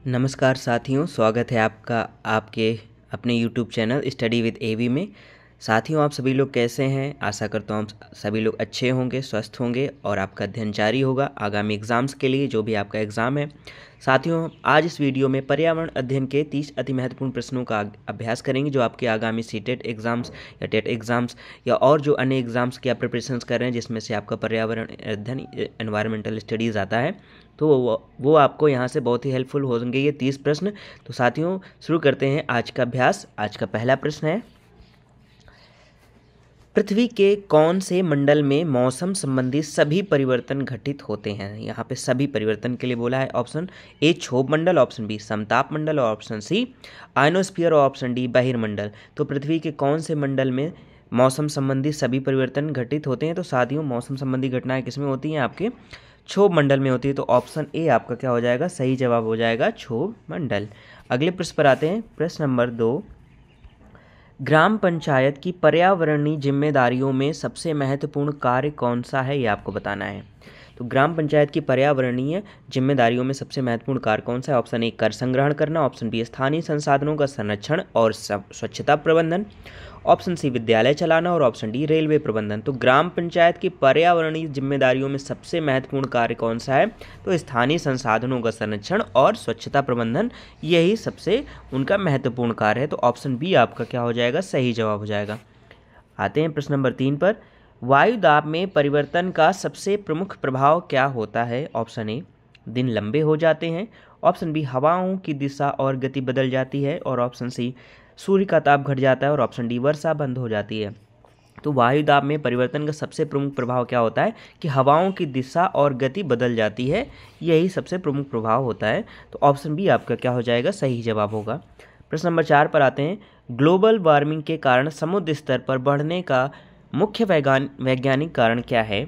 नमस्कार साथियों, स्वागत है आपका आपके अपने YouTube चैनल स्टडी विद एवी में। साथियों, आप सभी लोग कैसे हैं? आशा करता हूँ आप सभी लोग अच्छे होंगे, स्वस्थ होंगे और आपका अध्ययन जारी होगा आगामी एग्ज़ाम्स के लिए, जो भी आपका एग्ज़ाम है। साथियों, आज इस वीडियो में पर्यावरण अध्ययन के 30 अति महत्वपूर्ण प्रश्नों का अभ्यास करेंगे, जो आपके आगामी सीटेट एग्ज़ाम्स या टेट एग्ज़ाम्स या और जो अन्य एग्ज़ाम्स की आप प्रिपरेशंस कर रहे हैं, जिसमें से आपका पर्यावरण अध्ययन एनवायरमेंटल स्टडीज़ आता है, तो वो आपको यहाँ से बहुत ही हेल्पफुल होंगे ये 30 प्रश्न। तो साथियों, शुरू करते हैं आज का अभ्यास। आज का पहला प्रश्न है, पृथ्वी के कौन से मंडल में मौसम संबंधी सभी परिवर्तन घटित होते हैं? यहाँ पे सभी परिवर्तन के लिए बोला है। ऑप्शन ए क्षोभ मंडल, ऑप्शन बी समताप मंडल और ऑप्शन सी आयनोस्फीयर और ऑप्शन डी बहिर्मंडल। तो पृथ्वी के कौन से मंडल में मौसम संबंधी सभी परिवर्तन घटित होते हैं? तो साथियों, मौसम संबंधी घटनाएं किसमें होती हैं? आपके क्षोभ मंडल में होती है। तो ऑप्शन ए आपका क्या हो जाएगा? सही जवाब हो जाएगा क्षोभ मंडल। अगले प्रश्न पर आते हैं। प्रश्न नंबर 2, ग्राम पंचायत की पर्यावरणीय जिम्मेदारियों में सबसे महत्वपूर्ण कार्य कौन सा है? ये आपको बताना है। तो ग्राम पंचायत की पर्यावरणीय जिम्मेदारियों में सबसे महत्वपूर्ण कार्य कौन सा है? ऑप्शन ए कर संग्रहण करना, ऑप्शन बी स्थानीय संसाधनों का संरक्षण और स्वच्छता प्रबंधन, ऑप्शन सी विद्यालय चलाना और ऑप्शन डी रेलवे प्रबंधन। तो ग्राम पंचायत की पर्यावरणीय जिम्मेदारियों में सबसे महत्वपूर्ण कार्य कौन सा है? तो स्थानीय संसाधनों का संरक्षण और स्वच्छता प्रबंधन, यही सबसे उनका महत्वपूर्ण कार्य है। तो ऑप्शन बी आपका क्या हो जाएगा? सही जवाब हो जाएगा। आते हैं प्रश्न नंबर 3 पर। वायु दाब में परिवर्तन का सबसे प्रमुख प्रभाव क्या होता है? ऑप्शन ए दिन लंबे हो जाते हैं, ऑप्शन बी हवाओं की दिशा और गति बदल जाती है और ऑप्शन सी सूर्य का ताप घट जाता है और ऑप्शन डी वर्षा बंद हो जाती है। तो वायु दाब में परिवर्तन का सबसे प्रमुख प्रभाव क्या होता है? कि हवाओं की दिशा और गति बदल जाती है, यही सबसे प्रमुख प्रभाव होता है। तो ऑप्शन बी आपका क्या हो जाएगा? सही जवाब होगा। प्रश्न नंबर 4 पर आते हैं। ग्लोबल वार्मिंग के कारण समुद्र स्तर पर बढ़ने का मुख्य वैज्ञानिक कारण क्या है?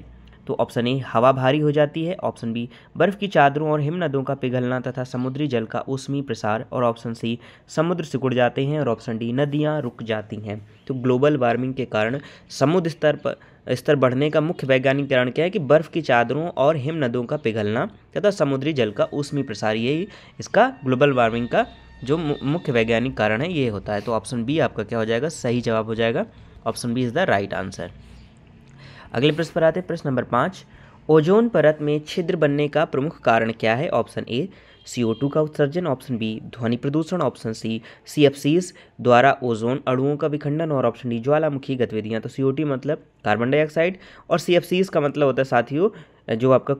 तो ऑप्शन ए हवा भारी हो जाती है, ऑप्शन बी बर्फ की चादरों और हिमनदों का पिघलना तथा समुद्री जल का ऊष्मीय प्रसार और ऑप्शन सी समुद्र सिकुड़ जाते हैं और ऑप्शन डी नदियां रुक जाती हैं। तो ग्लोबल वार्मिंग के कारण समुद्र स्तर बढ़ने का मुख्य वैज्ञानिक कारण क्या है? कि बर्फ की चादरों और हिमनदों का पिघलना तथा समुद्री जल का ऊष्मीय प्रसार, यही इसका ग्लोबल वार्मिंग का जो मुख्य वैज्ञानिक कारण है ये होता है। तो ऑप्शन बी आपका क्या हो जाएगा? सही जवाब हो जाएगा। Option B is the right answer. अगले प्रश्न पर आते हैं। प्रश्न नंबर 5, ओजोन परत में छिद्र बनने का प्रमुख कारण क्या है? ऑप्शन ए CO2 का उत्सर्जन, ऑप्शन बी ध्वनि प्रदूषण, ऑप्शन सी CFCs द्वारा ओजोन अणुओं का विखंडन और ऑप्शन डी ज्वालामुखी गतिविधियां। तो CO2 मतलब कार्बन डाइऑक्साइड और CFCs का मतलब होता है साथियों जो आपका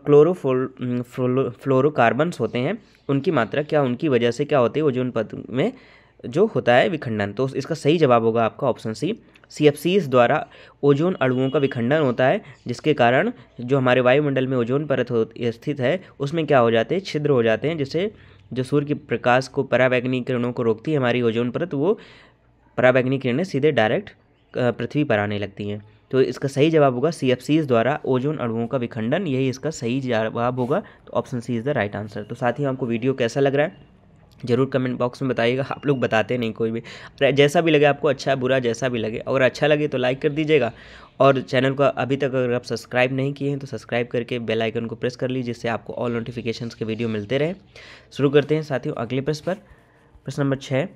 फ्लोरोकार्बन्स होते हैं, उनकी मात्रा क्या, उनकी वजह से क्या होती है ओजोन परत में जो होता है विखंडन। तो इसका सही जवाब होगा आपका ऑप्शन सी CFCs द्वारा ओजोन अणुओं का विखंडन होता है, जिसके कारण जो हमारे वायुमंडल में ओजोन परत स्थित है उसमें क्या हो जाते हैं? छिद्र हो जाते हैं, जिससे जो सूर्य के प्रकाश को पराबैंगनी किरणों को रोकती है हमारी ओजोन परत, वो पराबैंगनी किरणें सीधे डायरेक्ट पृथ्वी पर आने लगती हैं। तो इसका सही जवाब होगा CFCs द्वारा ओजोन अणुओं का विखंडन, यही इसका सही जवाब होगा। तो option C is the right answer. तो साथ ही आपको वीडियो कैसा लग रहा है जरूर कमेंट बॉक्स में बताइएगा। आप लोग बताते नहीं कोई भी, जैसा भी लगे आपको, अच्छा बुरा जैसा भी लगे, अगर अच्छा लगे तो लाइक कर दीजिएगा और चैनल को अभी तक अगर आप सब्सक्राइब नहीं किए हैं तो सब्सक्राइब करके बेल आइकन को प्रेस कर लीजिए, जिससे आपको ऑल नोटिफिकेशंस के वीडियो मिलते रहे। शुरू करते हैं साथियों अगले प्रश्न पर। प्रश्न नंबर 6,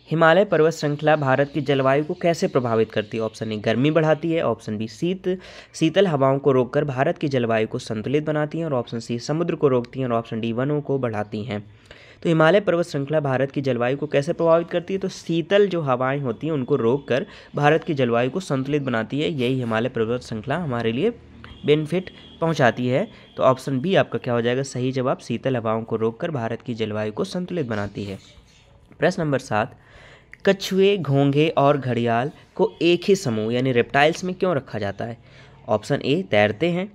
हिमालय पर्वत श्रृंखला भारत की जलवायु को कैसे प्रभावित करती है? ऑप्शन ए गर्मी बढ़ाती है, ऑप्शन बी शीतल हवाओं को रोककर भारत की जलवायु को संतुलित बनाती हैं और ऑप्शन सी समुद्र को रोकती हैं और ऑप्शन डी वनों को बढ़ाती हैं। तो हिमालय पर्वत श्रृंखला भारत की जलवायु को कैसे प्रभावित करती है? तो शीतल जो हवाएं होती हैं उनको रोककर भारत की जलवायु को संतुलित बनाती है, यही हिमालय पर्वत श्रृंखला हमारे लिए बेनिफिट पहुंचाती है। तो ऑप्शन बी आपका क्या हो जाएगा? सही जवाब, शीतल हवाओं को रोककर भारत की जलवायु को संतुलित बनाती है। प्रश्न नंबर 7, कछुए, घोंघे और घड़ियाल को एक ही समूह यानी रेप्टाइल्स में क्यों रखा जाता है? ऑप्शन ए तैरते हैं,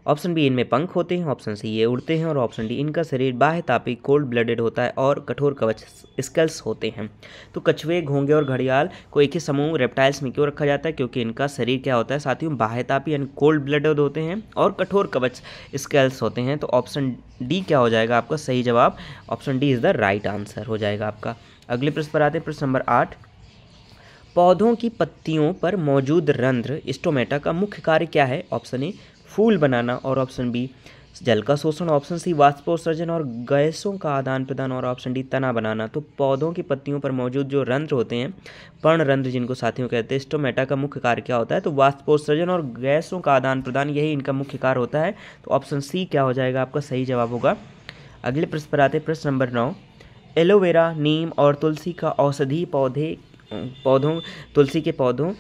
ऑप्शन बी इनमें पंख होते हैं, ऑप्शन सी ये उड़ते हैं और ऑप्शन डी इनका शरीर बाह्यतापी कोल्ड ब्लडेड होता है और कठोर कवच स्केल्स होते हैं। तो कछुए, घोंघे और घड़ियाल को एक ही समूह रेप्टाइल्स में क्यों रखा जाता है? क्योंकि इनका शरीर क्या होता है साथियों? बाह्यतापी यानी कोल्ड ब्लडेड होते हैं और कठोर कवच स्केल्स होते हैं। तो ऑप्शन डी क्या हो जाएगा आपका? सही जवाब, option D is the right answer हो जाएगा आपका। अगले प्रश्न पर आते हैं। प्रश्न नंबर 8, पौधों की पत्तियों पर मौजूद रंध्र स्टोमेटा का मुख्य कार्य क्या है? ऑप्शन ए फूल बनाना और ऑप्शन बी जल का शोषण, ऑप्शन सी वाष्पोत्सर्जन और गैसों का आदान प्रदान, और ऑप्शन डी तना बनाना। तो पौधों की पत्तियों पर मौजूद जो रंध्र होते हैं, पर्णरंध्र जिनको साथियों कहते हैं, स्टोमेटा का मुख्य कार्य क्या होता है? तो वाष्पोत्सर्जन और गैसों का आदान प्रदान, यही इनका मुख्य कार्य होता है। तो ऑप्शन सी क्या हो जाएगा आपका सही जवाब होगा। अगले प्रश्न पर आते हैं, प्रश्न नंबर 9। एलोवेरा, नीम और तुलसी का औषधि पौधों तुलसी के पौधों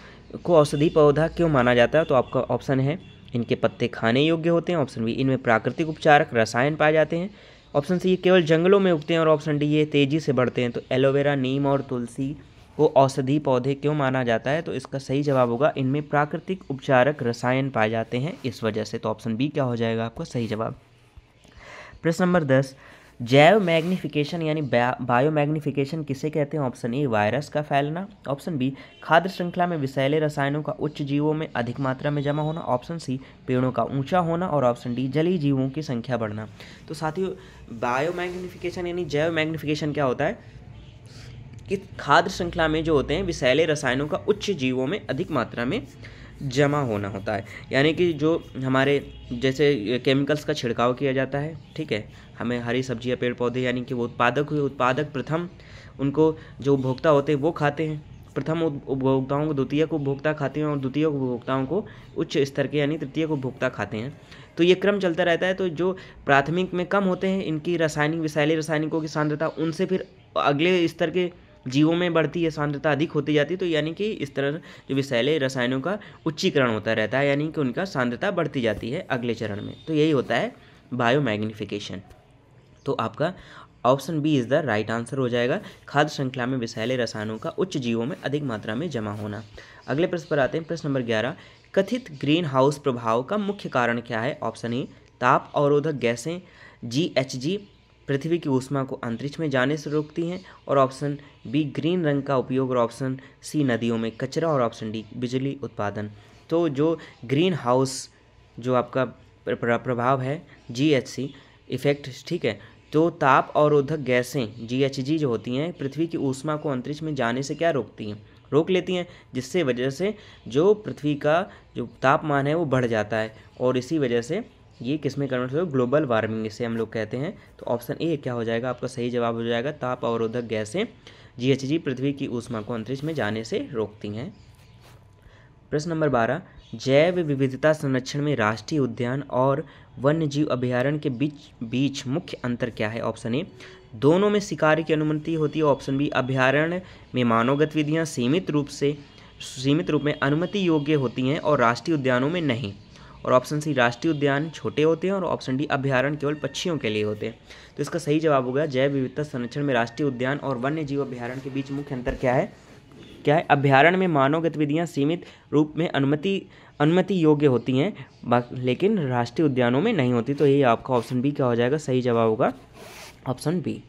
को औषधि पौधा क्यों माना जाता है? तो आपका ऑप्शन है इनके पत्ते खाने योग्य होते हैं, ऑप्शन बी इनमें प्राकृतिक उपचारक रसायन पाए जाते हैं, ऑप्शन सी ये केवल जंगलों में उगते हैं, और ऑप्शन डी ये तेजी से बढ़ते हैं। तो एलोवेरा, नीम और तुलसी को औषधि पौधे क्यों माना जाता है? तो इसका सही जवाब होगा इनमें प्राकृतिक उपचारक रसायन पाए जाते हैं इस वजह से। तो ऑप्शन बी क्या हो जाएगा आपका सही जवाब। प्रश्न नंबर 10। जैव मैग्निफिकेशन यानी बायो मैग्निफिकेशन किसे कहते हैं? ऑप्शन ए वायरस का फैलना, ऑप्शन बी खाद्य श्रृंखला में विषैले रसायनों का उच्च जीवों में अधिक मात्रा में जमा होना, ऑप्शन सी पेड़ों का ऊंचा होना, और ऑप्शन डी जलीय जीवों की संख्या बढ़ना। तो साथियों बायो मैग्निफिकेशन यानी जैव मैग्निफिकेशन क्या होता है कि खाद्य श्रृंखला में जो होते हैं विषैले रसायनों का उच्च जीवों में अधिक मात्रा में जमा होना होता है। यानी कि जो हमारे जैसे केमिकल्स का छिड़काव किया जाता है, ठीक है, हमें हरी सब्जियां पेड़ पौधे यानी कि वो उत्पादक प्रथम उनको जो उपभोक्ता होते हैं वो खाते हैं, प्रथम उपभोक्ताओं को द्वितीयक उपभोक्ता खाते हैं, और द्वितीयक उपभोक्ताओं को उच्च स्तर के यानी तृतीयक उपभोक्ता खाते हैं। तो ये क्रम चलता रहता है। तो जो प्राथमिक में कम होते हैं इनकी विषैले रसायनिकों की सांद्रता, उनसे फिर अगले स्तर के जीवों में बढ़ती है, सांद्रता अधिक होती जाती है। तो यानी कि इस तरह जो विषैले रसायनों का उच्चीकरण होता रहता है, यानी कि उनका सांद्रता बढ़ती जाती है अगले चरण में। तो यही होता है बायो मैग्निफिकेशन। तो आपका option B is the right answer हो जाएगा, खाद्य श्रृंखला में विषैले रसायनों का उच्च जीवों में अधिक मात्रा में जमा होना। अगले प्रश्न पर आते हैं, प्रश्न नंबर 11। कथित ग्रीन हाउस प्रभाव का मुख्य कारण क्या है? ऑप्शन ए ताप अवरोधक गैसें GHG पृथ्वी की ऊष्मा को अंतरिक्ष में जाने से रोकती हैं, और ऑप्शन बी ग्रीन रंग का उपयोग, और ऑप्शन सी नदियों में कचरा, और ऑप्शन डी बिजली उत्पादन। तो जो ग्रीन हाउस जो आपका प्रभाव है GHC इफेक्ट, ठीक है, तो ताप अवरोधक गैसें GHG जो होती हैं पृथ्वी की ऊष्मा को अंतरिक्ष में जाने से क्या रोकती हैं? रोक लेती हैं, जिससे वजह से जो पृथ्वी का जो तापमान है वो बढ़ जाता है, और इसी वजह से ये किसमें कन्वर्ट हो, ग्लोबल वार्मिंग इसे हम लोग कहते हैं। तो ऑप्शन ए क्या हो जाएगा आपका सही जवाब हो जाएगा, ताप अवरोधक गैसें GHG पृथ्वी की ऊष्मा को अंतरिक्ष में जाने से रोकती हैं। प्रश्न नंबर 12। जैव विविधता संरक्षण में राष्ट्रीय उद्यान और वन्यजीव अभयारण्य के बीच मुख्य अंतर क्या है? ऑप्शन ए दोनों में शिकार की अनुमति होती है, ऑप्शन बी अभयारण्य में मानव गतिविधियाँ सीमित रूप में अनुमति योग्य होती हैं और राष्ट्रीय उद्यानों में नहीं, और ऑप्शन सी राष्ट्रीय उद्यान छोटे होते हैं, और ऑप्शन डी अभयारण्य केवल पक्षियों के लिए होते हैं। तो इसका सही जवाब होगा जैव विविधता संरक्षण में राष्ट्रीय उद्यान और वन्यजीव अभयारण्य के बीच मुख्य अंतर क्या है? अभयारण्य में मानव गतिविधियां सीमित रूप में अनुमति योग्य होती हैं, लेकिन राष्ट्रीय उद्यानों में नहीं होती। तो ये आपका ऑप्शन बी क्या हो जाएगा सही जवाब होगा, ऑप्शन बी।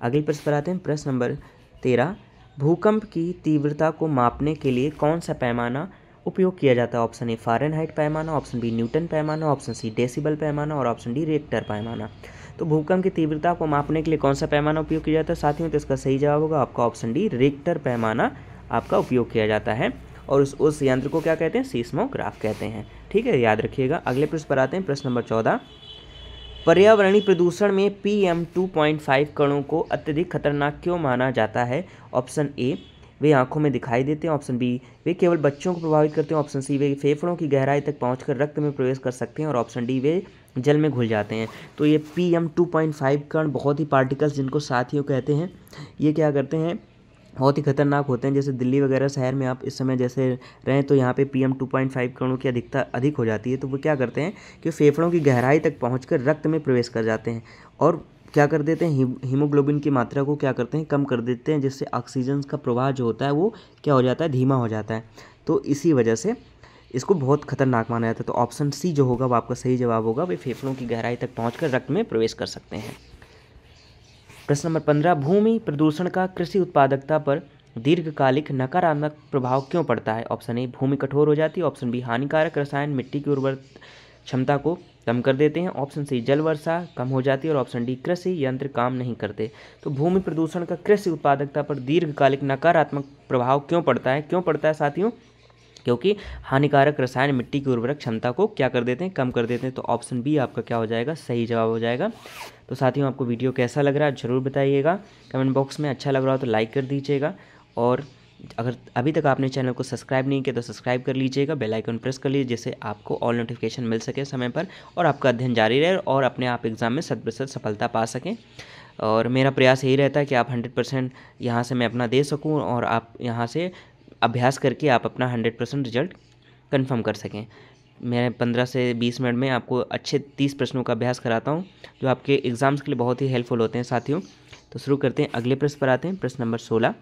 अगले प्रश्न पर आते हैं, प्रश्न नंबर 13। भूकंप की तीव्रता को मापने के लिए कौन सा पैमाना उपयोग किया जाता है? ऑप्शन ए फ़ारेनहाइट पैमाना, ऑप्शन बी न्यूटन पैमाना, ऑप्शन सी डेसिबल पैमाना, और ऑप्शन डी रिक्टर पैमाना। तो भूकंप की तीव्रता को मापने के लिए कौन सा पैमाना उपयोग किया जाता है साथियों? तो इसका सही जवाब होगा आपका ऑप्शन डी रिक्टर पैमाना आपका उपयोग किया जाता है, और उस यंत्र को क्या कहते हैं? सीस्मोग्राफ कहते हैं, ठीक है, याद रखिएगा। अगले प्रश्न पर आते हैं, प्रश्न नंबर 14। पर्यावरणीय प्रदूषण में PM 2.5 कणों को अत्यधिक खतरनाक क्यों माना जाता है? ऑप्शन ए वे आंखों में दिखाई देते हैं, ऑप्शन बी वे केवल बच्चों को प्रभावित करते हैं, ऑप्शन सी वे फेफड़ों की गहराई तक पहुंचकर रक्त में प्रवेश कर सकते हैं, और ऑप्शन डी वे जल में घुल जाते हैं। तो ये PM 2.5 कण बहुत ही पार्टिकल्स जिनको साथियों कहते हैं, ये क्या करते हैं? बहुत ही खतरनाक होते हैं। जैसे दिल्ली वगैरह शहर में आप इस समय जैसे रहें तो यहाँ पे PM 2.5 कणों की अधिकता अधिक हो जाती है। तो वो क्या करते हैं कि फेफड़ों की गहराई तक पहुँचकर रक्त में प्रवेश कर जाते हैं, और क्या कर देते हैं? हीमोग्लोबिन की मात्रा को क्या करते हैं? कम कर देते हैं, जिससे ऑक्सीजन का प्रवाह जो होता है वो क्या हो जाता है? धीमा हो जाता है। तो इसी वजह से इसको बहुत खतरनाक माना जाता है। तो ऑप्शन सी जो होगा वो आपका सही जवाब होगा, वे फेफड़ों की गहराई तक पहुँचकर रक्त में प्रवेश कर सकते हैं। प्रश्न नंबर 15। भूमि प्रदूषण का कृषि उत्पादकता पर दीर्घकालिक नकारात्मक प्रभाव क्यों पड़ता है? ऑप्शन ए भूमि कठोर हो जाती है, ऑप्शन बी हानिकारक रसायन मिट्टी की उर्वर क्षमता को कम कर देते हैं, ऑप्शन सी जल वर्षा कम हो जाती है, और ऑप्शन डी कृषि यंत्र काम नहीं करते। तो भूमि प्रदूषण का कृषि उत्पादकता पर दीर्घकालिक नकारात्मक प्रभाव क्यों पड़ता है? क्यों पड़ता है साथियों? क्योंकि हानिकारक रसायन मिट्टी की उर्वरक क्षमता को क्या कर देते हैं, कम कर देते हैं। तो ऑप्शन बी आपका क्या हो जाएगा, सही जवाब हो जाएगा। तो साथियों आपको वीडियो कैसा लग रहा है ज़रूर बताइएगा कमेंट बॉक्स में। अच्छा लग रहा हो तो लाइक कर दीजिएगा, और अगर अभी तक आपने चैनल को सब्सक्राइब नहीं किया तो सब्सक्राइब कर लीजिएगा, बेल आइकन प्रेस कर लीजिए, जिससे आपको ऑल नोटिफिकेशन मिल सके समय पर, और आपका अध्ययन जारी रहे और अपने आप एग्ज़ाम में 100% सफलता पा सकें। और मेरा प्रयास यही रहता है कि आप 100% यहाँ से मैं अपना दे सकूँ, और आप यहाँ से अभ्यास करके आप अपना 100% रिजल्ट कंफर्म कर सकें। मैं 15 से 20 मिनट में आपको अच्छे 30 प्रश्नों का अभ्यास कराता हूँ, जो आपके एग्ज़ाम्स के लिए बहुत ही हेल्पफुल होते हैं साथियों। तो शुरू करते हैं, अगले प्रश्न पर आते हैं। प्रश्न नंबर 16,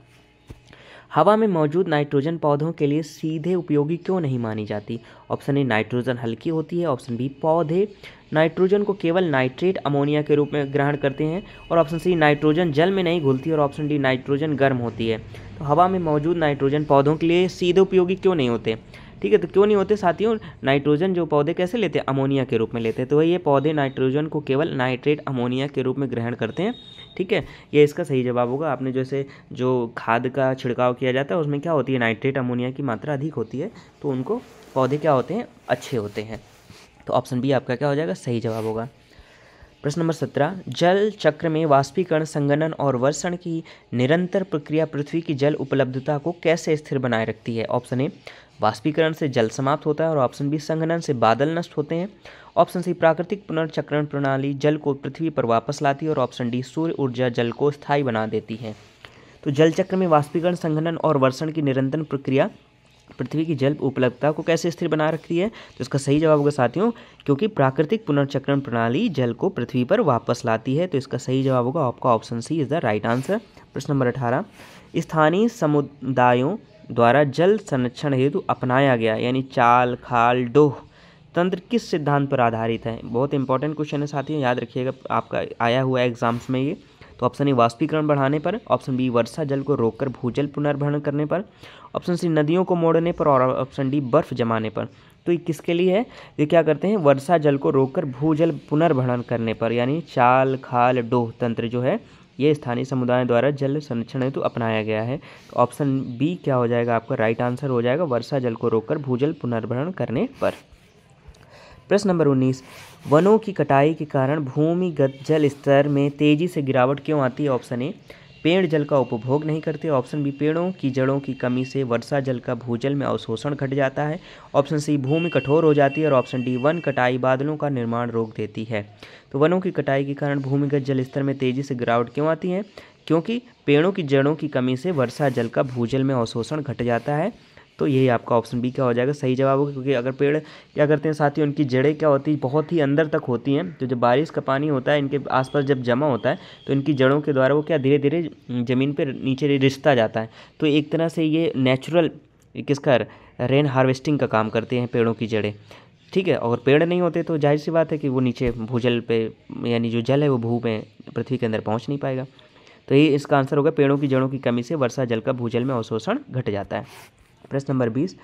हवा में मौजूद नाइट्रोजन पौधों के लिए सीधे उपयोगी क्यों नहीं मानी जाती? ऑप्शन ए, नाइट्रोजन हल्की होती है। ऑप्शन बी, पौधे नाइट्रोजन को केवल नाइट्रेट अमोनिया के रूप में ग्रहण करते हैं। और ऑप्शन सी, नाइट्रोजन जल में नहीं घुलती। और ऑप्शन डी, नाइट्रोजन गर्म होती है। तो हवा में मौजूद नाइट्रोजन पौधों के लिए सीधे उपयोगी क्यों नहीं होते? ठीक है, तो क्यों नहीं होते साथियों? नाइट्रोजन जो पौधे कैसे लेते हैं, अमोनिया के रूप में लेते हैं। तो ये पौधे नाइट्रोजन को केवल नाइट्रेट अमोनिया के रूप में ग्रहण करते हैं। ठीक है, ये इसका सही जवाब होगा। आपने जैसे जो खाद का छिड़काव किया जाता है उसमें क्या होती है, नाइट्रेट अमोनिया की मात्रा अधिक होती है, तो उनको पौधे क्या होते हैं, अच्छे होते हैं। तो ऑप्शन बी आपका क्या हो जाएगा, सही जवाब होगा। प्रश्न नंबर 17, जल चक्र में वाष्पीकरण, संघनन और वर्षण की निरंतर प्रक्रिया पृथ्वी की जल उपलब्धता को कैसे स्थिर बनाए रखती है? ऑप्शन ए, वाष्पीकरण से जल समाप्त होता है। और ऑप्शन बी, संघनन से बादल नष्ट होते हैं। ऑप्शन सी, प्राकृतिक पुनर्चक्रण प्रणाली जल को पृथ्वी पर वापस लाती है। और ऑप्शन डी, सूर्य ऊर्जा जल को स्थायी बना देती है। तो जल चक्र में वाष्पीकरण, संघनन और वर्षण की निरंतर प्रक्रिया पृथ्वी की जल उपलब्धता को कैसे स्थिर बना रखती है? तो इसका सही जवाब होगा साथियों, क्योंकि प्राकृतिक पुनर्चक्रण प्रणाली जल को पृथ्वी पर वापस लाती है। तो इसका सही जवाब होगा आपका option C is the right answer. प्रश्न नंबर 18, स्थानीय समुदायों द्वारा जल संरक्षण हेतु अपनाया गया यानी चाल खाल डोह तंत्र किस सिद्धांत पर आधारित है? बहुत इंपॉर्टेंट क्वेश्चन है साथियों, याद रखिएगा, आपका आया हुआ है एग्जाम्स में ये। तो ऑप्शन ए, वाष्पीकरण बढ़ाने पर। ऑप्शन बी, वर्षा जल को रोककर भूजल पुनर्भरण करने पर। ऑप्शन सी, नदियों को मोड़ने पर। और ऑप्शन डी, बर्फ जमाने पर। तो ये किसके लिए है? ये क्या करते हैं, वर्षा जल को रोककर भूजल पुनर्भरण करने पर, यानी चाल खाल डोह तंत्र जो है ये स्थानीय समुदाय द्वारा जल संरक्षण हेतु अपनाया गया है। तो ऑप्शन बी क्या हो जाएगा आपका राइट आंसर हो जाएगा, वर्षा जल को रोककर भूजल पुनर्भरण करने पर। प्रश्न नंबर 19, वनों की कटाई के कारण भूमिगत जल स्तर में तेजी से गिरावट क्यों आती है? ऑप्शन ए, पेड़ जल का उपभोग नहीं करते। ऑप्शन बी, पेड़ों की जड़ों की कमी से वर्षा जल का भूजल में अवशोषण घट जाता है। ऑप्शन सी, भूमि कठोर हो जाती है। और ऑप्शन डी, वन कटाई बादलों का निर्माण रोक देती है। तो वनों की कटाई के कारण भूमिगत जल स्तर में तेजी से गिरावट क्यों आती है? क्योंकि पेड़ों की जड़ों की कमी से वर्षा जल का भूजल में अवशोषण घट जाता है। तो यही आपका ऑप्शन बी क्या हो जाएगा, सही जवाब होगा। क्योंकि अगर पेड़ क्या करते हैं साथियों, उनकी जड़ें क्या होती है, बहुत ही अंदर तक होती हैं। तो जब बारिश का पानी होता है इनके आसपास जब जमा होता है तो इनकी जड़ों के द्वारा वो क्या धीरे धीरे ज़मीन पर नीचे रिसता जाता है। तो एक तरह से ये नेचुरल किसका, रेन हार्वेस्टिंग का काम करते हैं पेड़ों की जड़ें। ठीक है, और पेड़ नहीं होते तो जाहिर सी बात है कि वो नीचे भूजल पे, यानी जो जल है वो भू में पृथ्वी के अंदर पहुँच नहीं पाएगा। तो ये इसका आंसर होगा, पेड़ों की जड़ों की कमी से वर्षा जल का भूजल में अवशोषण घट जाता है। प्रश्न नंबर 20,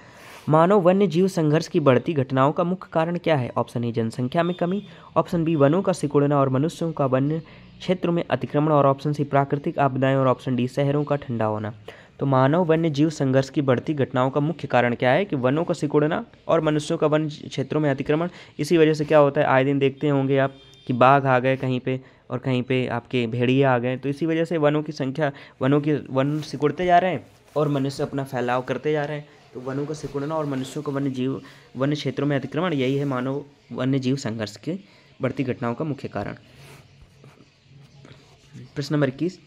मानव वन्य जीव संघर्ष की बढ़ती घटनाओं का मुख्य कारण क्या है? ऑप्शन ए, जनसंख्या में कमी। ऑप्शन बी, वनों का सिकुड़ना और मनुष्यों का वन्य क्षेत्रों में अतिक्रमण। और ऑप्शन सी, प्राकृतिक आपदाएं। और ऑप्शन डी, शहरों का ठंडा होना। तो मानव वन्य जीव संघर्ष की बढ़ती घटनाओं का मुख्य कारण क्या है? कि वनों का सिकुड़ना और मनुष्यों का वन क्षेत्रों में अतिक्रमण। इसी वजह से क्या होता है, आए दिन देखते होंगे आप कि बाघ आ गए कहीं पे और कहीं पे आपके भेड़िया आ गए। तो इसी वजह से वनों की संख्या, वन सिकुड़ते जा रहे हैं और मनुष्य अपना फैलाव करते जा रहे हैं। तो वनों का सिकुड़ना और मनुष्यों को वन्य क्षेत्रों में अतिक्रमण, यही है मानव वन्य जीव संघर्ष की बढ़ती घटनाओं का मुख्य कारण। प्रश्न नंबर 21,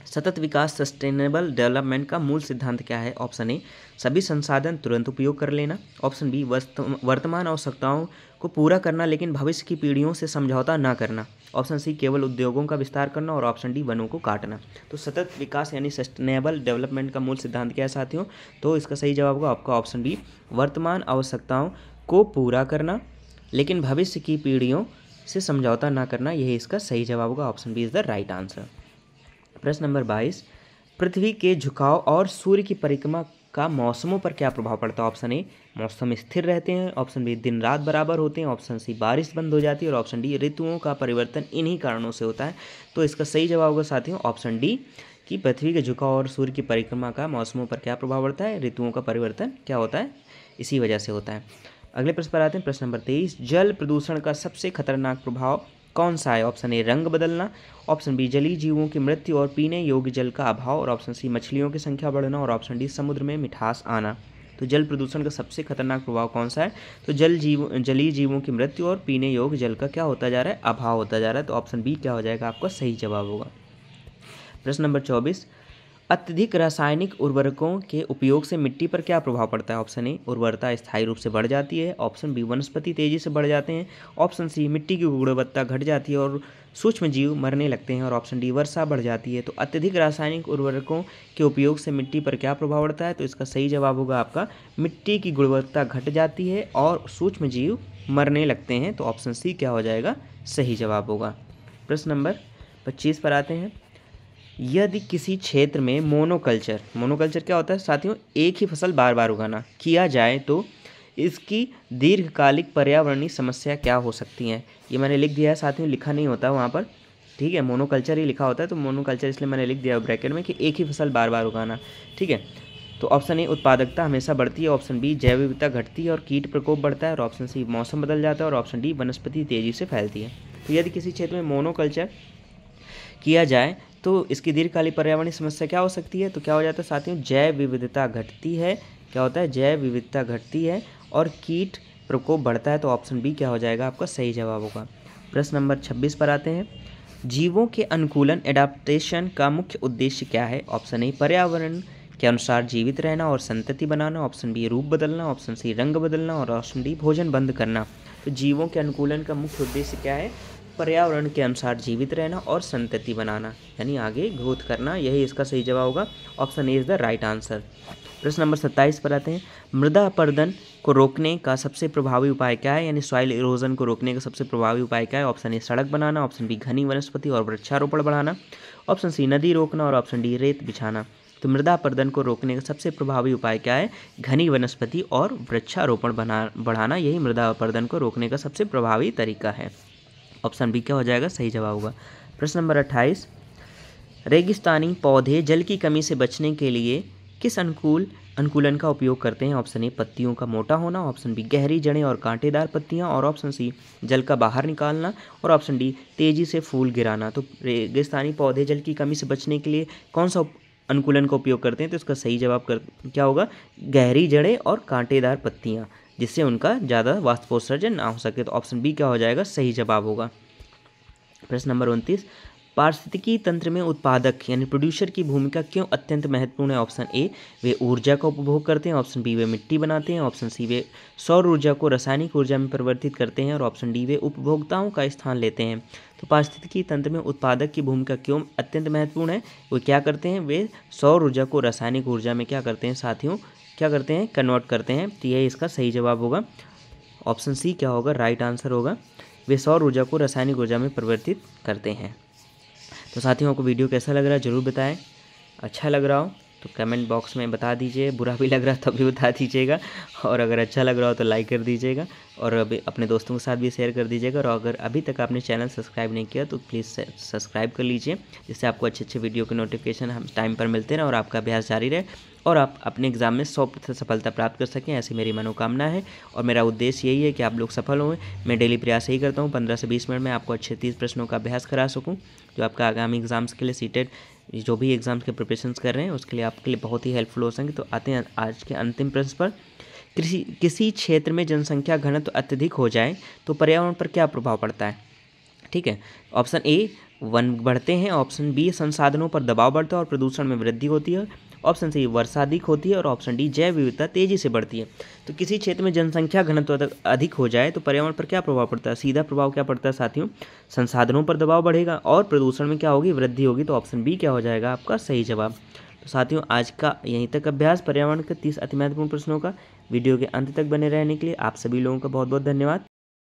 सतत विकास सस्टेनेबल डेवलपमेंट का मूल सिद्धांत क्या है? ऑप्शन ए, सभी संसाधन तुरंत उपयोग कर लेना। ऑप्शन बी, वर्तमान आवश्यकताओं को पूरा करना लेकिन भविष्य की पीढ़ियों से समझौता न करना। ऑप्शन सी, केवल उद्योगों का विस्तार करना। और ऑप्शन डी, वनों को काटना। तो सतत विकास यानी सस्टेनेबल डेवलपमेंट का मूल सिद्धांत क्या है साथियों? तो इसका सही जवाब होगा आपका ऑप्शन बी, वर्तमान आवश्यकताओं को पूरा करना लेकिन भविष्य की पीढ़ियों से समझौता न करना, यही इसका सही जवाब होगा। Option B is the right answer. प्रश्न नंबर 22, पृथ्वी के झुकाव और सूर्य की परिक्रमा का मौसमों पर क्या प्रभाव पड़ता है? ऑप्शन ए, मौसम स्थिर रहते हैं। ऑप्शन बी, दिन रात बराबर होते हैं। ऑप्शन सी, बारिश बंद हो जाती है। और ऑप्शन डी, ऋतुओं का परिवर्तन इन्हीं कारणों से होता है। तो इसका सही जवाब होगा साथियों ऑप्शन डी, कि पृथ्वी के झुकाव और सूर्य की परिक्रमा का मौसमों पर क्या प्रभाव पड़ता है, ऋतुओं का परिवर्तन क्या होता है, इसी वजह से होता है। अगले प्रश्न पर आते हैं, प्रश्न नंबर 23, जल प्रदूषण का सबसे खतरनाक प्रभाव कौन सा है? ऑप्शन ए रंग बदलना, ऑप्शन बी जलीय जीवों की मृत्यु और पीने योग्य जल का अभाव, और ऑप्शन सी मछलियों की संख्या बढ़ना, और ऑप्शन डी समुद्र में मिठास आना। तो जल प्रदूषण का सबसे खतरनाक प्रभाव कौन सा है? तो जलीय जीवों की मृत्यु और पीने योग्य जल का क्या होता जा रहा है? अभाव होता जा रहा है। तो ऑप्शन बी क्या हो जाएगा आपका सही जवाब होगा। प्रश्न नंबर 24, अत्यधिक रासायनिक उर्वरकों के उपयोग से मिट्टी पर क्या प्रभाव पड़ता है? ऑप्शन ए उर्वरता स्थायी रूप से बढ़ जाती है, ऑप्शन बी वनस्पति तेजी से बढ़ जाते हैं, ऑप्शन सी मिट्टी की गुणवत्ता घट जाती है और सूक्ष्म जीव मरने लगते हैं, और ऑप्शन डी वर्षा बढ़ जाती है। तो अत्यधिक रासायनिक उर्वरकों के उपयोग से मिट्टी पर क्या प्रभाव पड़ता है? तो इसका सही जवाब होगा आपका मिट्टी की गुणवत्ता घट जाती है और सूक्ष्म जीव मरने लगते हैं। तो ऑप्शन सी क्या हो जाएगा सही जवाब होगा। प्रश्न नंबर 25 पर आते हैं, यदि किसी क्षेत्र में मोनोकल्चर क्या होता है साथियों? एक ही फसल बार बार उगाना किया जाए तो इसकी दीर्घकालिक पर्यावरणीय समस्या क्या हो सकती हैं? ये मैंने लिख दिया है साथियों, लिखा नहीं होता वहाँ पर, ठीक है, मोनोकल्चर ही लिखा होता है, तो मोनोकल्चर इसलिए मैंने लिख दिया ब्रैकेट में कि एक ही फसल बार बार उगाना, ठीक है। तो ऑप्शन ए उत्पादकता हमेशा बढ़ती है, ऑप्शन बी जैव विविधता घटती है और कीट प्रकोप बढ़ता है, और ऑप्शन सी मौसम बदल जाता है, और ऑप्शन डी वनस्पति तेजी से फैलती है। तो यदि किसी क्षेत्र में मोनोकल्चर किया जाए तो इसकी दीर्घकालिक पर्यावरणीय समस्या क्या हो सकती है? तो क्या हो जाता है साथियों? जैव विविधता घटती है, क्या होता है? जैव विविधता घटती है और कीट प्रकोप बढ़ता है। तो ऑप्शन बी क्या हो जाएगा आपका सही जवाब होगा। प्रश्न नंबर 26 पर आते हैं, जीवों के अनुकूलन एडाप्टेशन का मुख्य उद्देश्य क्या है? ऑप्शन ए पर्यावरण के अनुसार जीवित रहना और संतति बनाना, ऑप्शन बी रूप बदलना, ऑप्शन सी रंग बदलना, और ऑप्शन डी भोजन बंद करना। तो जीवों के अनुकूलन का मुख्य उद्देश्य क्या है? पर्यावरण के अनुसार जीवित रहना और संतति बनाना, यानी आगे ग्रोथ करना, यही इसका सही जवाब होगा। Option A is the right answer. प्रश्न नंबर 27 पर आते हैं, मृदा अपरदन को रोकने का सबसे प्रभावी उपाय क्या है? यानी सॉइल इरोजन को रोकने का सबसे प्रभावी उपाय क्या है? ऑप्शन ए सड़क बनाना, ऑप्शन बी घनी वनस्पति और वृक्षारोपण बढ़ाना, ऑप्शन सी नदी रोकना, और ऑप्शन डी रेत बिछाना। तो मृदा अपरदन को रोकने का सबसे प्रभावी उपाय क्या है? घनी वनस्पति और वृक्षारोपण बढ़ाना, यही मृदा अपरदन को रोकने का सबसे प्रभावी तरीका है। ऑप्शन बी क्या हो जाएगा सही जवाब होगा। प्रश्न नंबर 28, रेगिस्तानी पौधे जल की कमी से बचने के लिए किस अनुकूलन का उपयोग करते हैं? ऑप्शन ए पत्तियों का मोटा होना, ऑप्शन बी गहरी जड़ें और कांटेदार पत्तियां, और ऑप्शन सी जल का बाहर निकालना, और ऑप्शन डी तेजी से फूल गिराना। तो रेगिस्तानी पौधे जल की कमी से बचने के लिए कौन सा अनुकूलन का उपयोग करते हैं? तो इसका सही जवाब क्या होगा? गहरी जड़ें और कांटेदार पत्तियां, जिससे उनका ज़्यादा वाष्पोत्सर्जन ना हो सके। तो ऑप्शन बी क्या हो जाएगा सही जवाब होगा। प्रश्न नंबर 29, पारिस्थितिकी तंत्र में उत्पादक यानी प्रोड्यूसर की भूमिका क्यों अत्यंत महत्वपूर्ण है? ऑप्शन ए वे ऊर्जा का उपभोग करते हैं, ऑप्शन बी वे मिट्टी बनाते हैं, ऑप्शन सी वे सौर ऊर्जा को रासायनिक ऊर्जा में परिवर्तित करते हैं, और ऑप्शन डी वे उपभोक्ताओं का स्थान लेते हैं। तो पारिस्थितिकी तंत्र में उत्पादक की भूमिका क्यों अत्यंत महत्वपूर्ण है? वे क्या करते हैं? वे सौर ऊर्जा को रासायनिक ऊर्जा में क्या करते हैं साथियों? क्या करते हैं? कन्वर्ट करते हैं। तो यही इसका सही जवाब होगा। ऑप्शन सी क्या होगा राइट आंसर होगा, वे सौर ऊर्जा को रासायनिक ऊर्जा में परिवर्तित करते हैं। तो साथियों को वीडियो कैसा लग रहा है जरूर बताएं, अच्छा लग रहा हो तो कमेंट बॉक्स में बता दीजिए, बुरा भी लग रहा है तब भी बता दीजिएगा, और अगर अच्छा लग रहा हो तो लाइक कर दीजिएगा, और अभी अपने दोस्तों के साथ भी शेयर कर दीजिएगा। और अगर अभी तक आपने चैनल सब्सक्राइब नहीं किया तो प्लीज़ सब्सक्राइब कर लीजिए, जिससे आपको अच्छे अच्छे वीडियो के नोटिफिकेशन हम टाइम पर मिलते रहें और आपका अभ्यास जारी रहे और आप अपने एग्जाम में 100% सफलता प्राप्त कर सकें, ऐसी मेरी मनोकामना है। और मेरा उद्देश्य यही है कि आप लोग सफल हों। मैं डेली प्रयास यही करता हूँ 15 से 20 मिनट में आपको अच्छे 30 प्रश्नों का अभ्यास करा सकूँ, जो आपका आगामी एग्जाम्स के लिए सीटेड जो भी एग्ज़ाम्स के प्रिपरेशंस कर रहे हैं उसके लिए आपके लिए बहुत ही हेल्पफुल हो सकेंगे। तो आते हैं आज के अंतिम प्रश्न पर। किसी क्षेत्र में जनसंख्या घनत्व अत्यधिक हो जाए तो पर्यावरण पर क्या प्रभाव पड़ता है? ठीक है, ऑप्शन ए वन बढ़ते हैं, ऑप्शन बी संसाधनों पर दबाव बढ़ता है और प्रदूषण में वृद्धि होती है, ऑप्शन सी वर्षा अधिक होती है, और ऑप्शन डी जैव विविधता तेजी से बढ़ती है। तो किसी क्षेत्र में जनसंख्या घनत्व अधिक हो जाए तो पर्यावरण पर क्या प्रभाव पड़ता है? सीधा प्रभाव क्या पड़ता है साथियों? संसाधनों पर दबाव बढ़ेगा और प्रदूषण में क्या होगी? वृद्धि होगी। तो ऑप्शन बी क्या हो जाएगा आपका सही जवाब। तो साथियों आज का यहीं तक अभ्यास पर्यावरण के 30 अति महत्वपूर्ण प्रश्नों का। वीडियो के अंत तक बने रहने के लिए आप सभी लोगों का बहुत बहुत धन्यवाद।